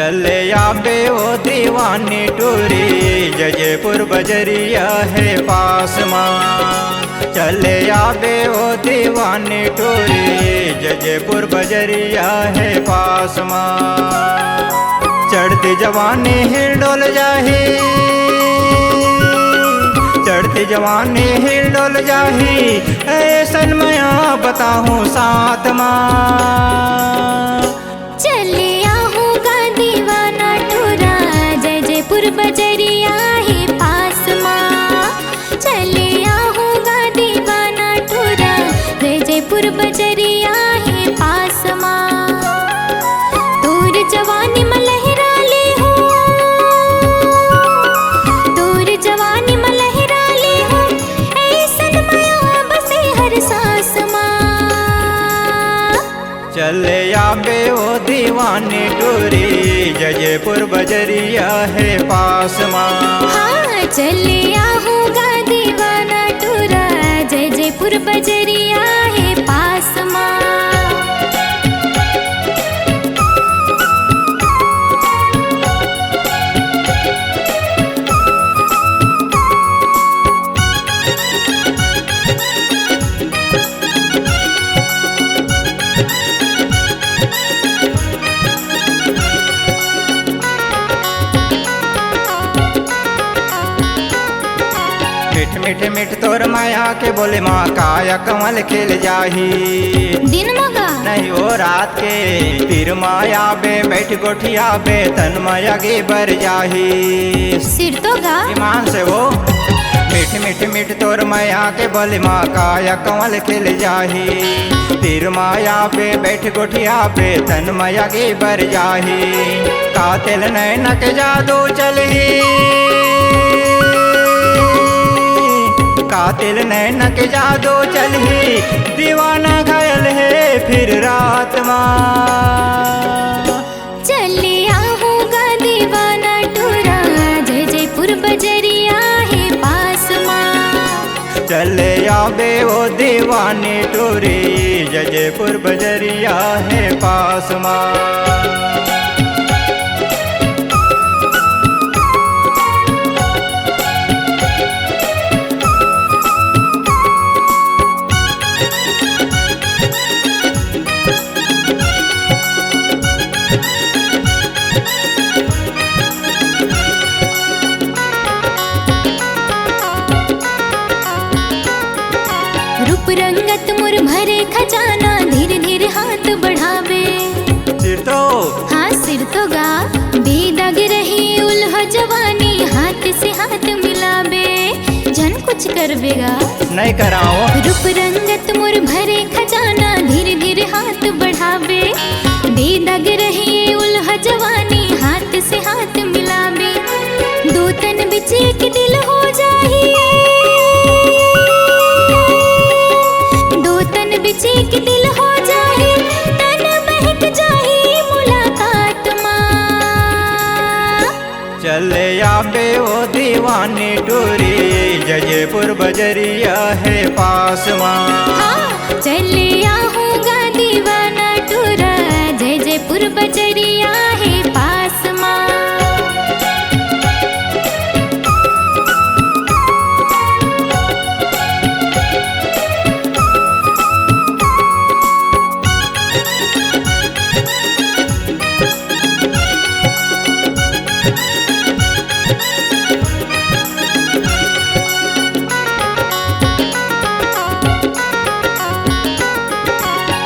चले आबे ओ दीवानी टूरी, जयपुर बजरिया है पास माँ। चले आबे ओ दीवानी टूरी, जयपुर बजरिया है पास माँ। चढ़ती जवानी हिल डोल जाही, चढ़ती जवानी हिल डोल जाही, ऐसन मैं बताऊँ साथ माँ। चले आहूँगा दीवाना टूरा, जयपुर बजरिया है पास माँ। चले आहूँगा दीवाना टूरा, जयपुर बजरिया है पास माँ। तोर जवानी में लहरा ले हो, तोर जवानी में लहरा ले हो, ऐसन माया बसे हर सांस माँ। चले आबे ओ दीवानी टूरी, जयपुर बजरिया है पास माँ। हाँ चले आहूँगा दीवाना टूरा, जयपुर बजरिया है पास माँ। मिठ मिठ मिठ तोर माया के बोले माँ, काया कमल खिल जाही। दिन मगा नहीं वो रात के फिर माया बे बैठ गोठिया बे, तन माया गे बर जाही। सिर तो गा ईमान से वो मिठ मिठ मिठ तोर माया के बोले माँ, काया कमल खिल जाही। फिर माया पे बैठ गोठिया पे, तन माया गे बर जाही। कातिल नैन के जादू चली, कातिल नैन के जादू चली, दीवाना घायल है फिर रात माँ। चले आहूँगा दीवाना टूरा, जयपुर बजरिया है पास माँ। चले आबे ओ दीवानी टूरी, जयपुर बजरिया है पास माँ। रूप रंगत मुर भरे खजाना, धीरे धीरे हाथ बढ़ावे। सिर तो हाँ सिर तो गा बेदाग रही उल्हा जवानी, हाथ से हाथ मिलाबे, जन कुछ कर बेगा नहीं कराओ। रूप रंगत मुर भरे खजाना, धीरे धीरे हाथ बढ़ावे। बेदाग रही उल्हा जवानी, हाथ से हाथ मिलाबे। दो तन बिच एक दिल हो जाही, बिच एक दिल हो जाही, तन महक जाही मुलाकात माँ। चले आबे ओ दीवानी टूरी, जयपुर बजरिया है पास माँ। हाँ चले आहूँगा दीवाना टूरा, जयपुर बजरिया है पास माँ।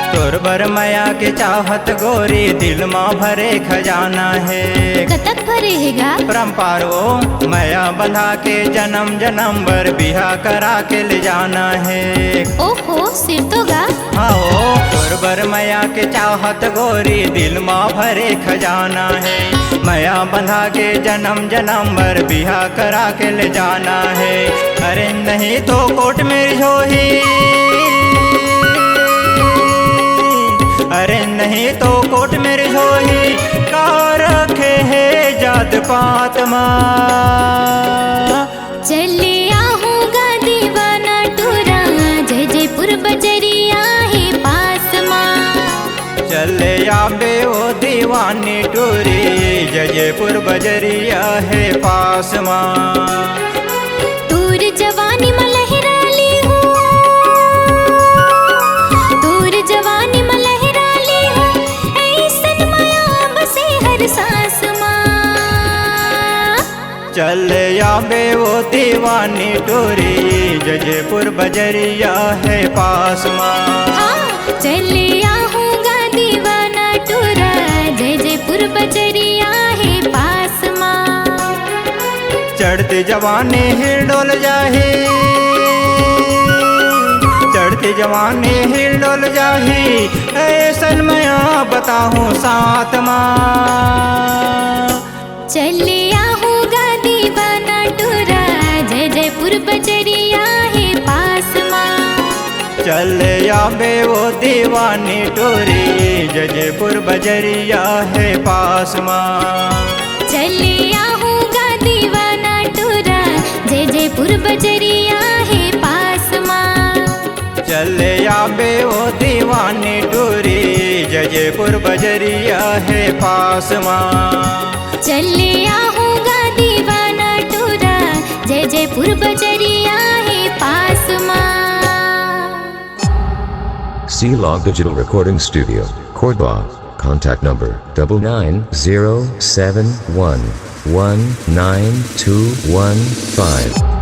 तोर बर माया के चाहत गोरी, दिल माँ भरे खजाना है। कतक भरे हैगा परम्पार वो माया बंधा के, जन्म जन्म भर बिहा करा के ले जाना है। ओहो सिर तो गा हाँ ओ तोर बर माया के चाहत गोरी, दिल माँ भरे खजाना है। माया बंधा के जन्म जन्म भर बिहा करा के ले जाना है। अरे नहीं तो कोट मेरी होही, अरे नहीं तो कोट मेरे होही, का रखे है जात पात माँ। चले आहूँगा दीवाना टूरा, जयपुर बजरिया है पास माँ। चले आबे ओ दीवानी टूरी, जयपुर बजरिया है पास माँ। तोर जवानी में लहराली हूँ, तोर जवानी में लहराली हूँ, ऐसन माया बसे हर सांस माँ। चल आबे वो दीवानी टोरी जयपुर बजरिया है पास माँ। हाँ चले आहूँगा दीवाना टूरा, जयपुर बजरिया है पास माँ। चढ़ते जवानी हिल डोल जाही, चढ़ते जवानी हिल डोल जाही, ऐसन मैं बताऊँ साथ माँ। चले आहूँगा दीवाना टूरा, जयपुर बजरिया है पास माँ। चल आबे वो दीवानी टोरी जयपुर बजरिया है पास माँ। चले आहूँगा दीवाना टूरा, जयपुर बजरिया है पास माँ। चल आबे वो दीवानी टोरी जयपुर बजरिया है पास माँ। चले आहूँगा दीवाना टूरा, जयपुर बजरिया है पास माँ। C-Log Digital Recording Studio, Cordoba. Contact number 9907119215.